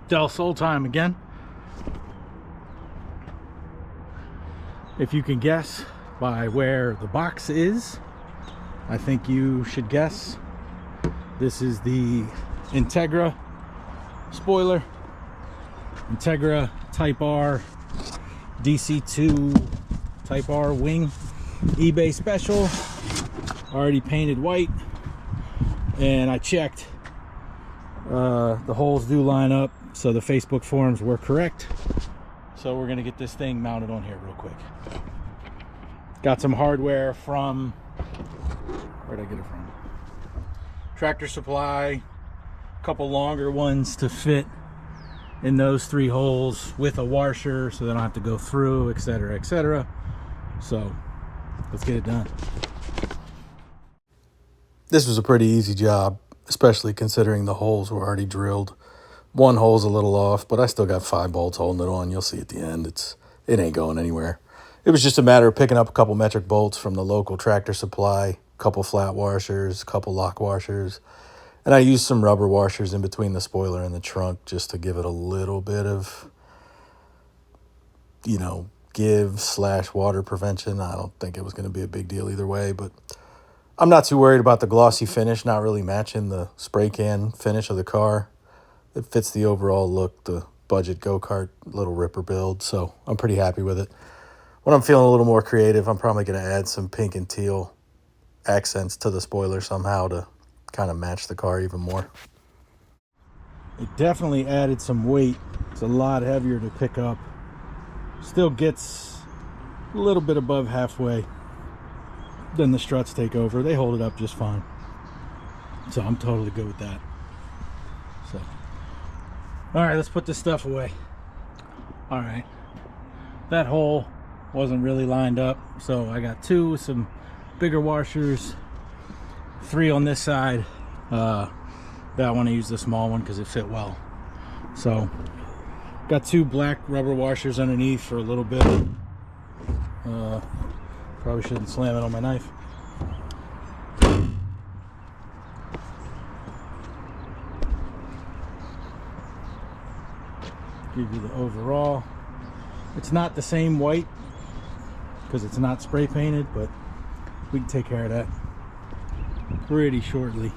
Del Sol time again. If you can guess by where the box is, I think you should guess. This is the Integra spoiler. Integra Type R DC2 Type R wing. eBay special. Already painted white. And I checked. The holes do line up, so the Facebook forums were correct. So we're gonna get this thing mounted on here real quick. Got some hardware from, where'd I get it from? Tractor Supply. A couple longer ones to fit in those 3 holes with a washer so they don't have to go through, etc., etc. So let's get it done. This was a pretty easy job, especially considering the holes were already drilled. One hole's a little off, but I still got 5 bolts holding it on. You'll see at the end, it ain't going anywhere. It was just a matter of picking up a couple metric bolts from the local Tractor Supply, a couple flat washers, a couple lock washers, and I used some rubber washers in between the spoiler and the trunk just to give it a little bit of, you know, give/water prevention. I don't think it was going to be a big deal either way, but I'm not too worried about the glossy finish, not really matching the spray can finish of the car. It fits the overall look, the budget go-kart little ripper build, so I'm pretty happy with it. When I'm feeling a little more creative, I'm probably going to add some pink and teal accents to the spoiler somehow to kind of match the car even more. It definitely added some weight. It's a lot heavier to pick up. Still gets a little bit above halfway. Then the struts take over. They hold it up just fine. So I'm totally good with that. So, all right, let's put this stuff away. All right, that hole wasn't really lined up, so I got 2 with some bigger washers, 3 on this side. That I want to use the small one because it fit well. So got 2 black rubber washers underneath for a little bit. Probably shouldn't slam it on my knife. Give you the overall. It's not the same white because it's not spray painted, but we can take care of that pretty shortly.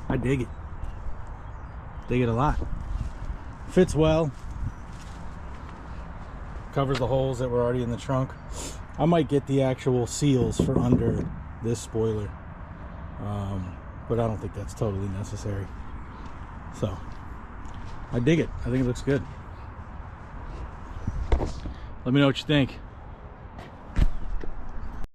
I dig it. Dig it a lot. Fits well. Covers the holes that were already in the trunk. I might get the actual seals for under this spoiler, but I don't think that's totally necessary. So I dig it. I think it looks good. Let me know what you think.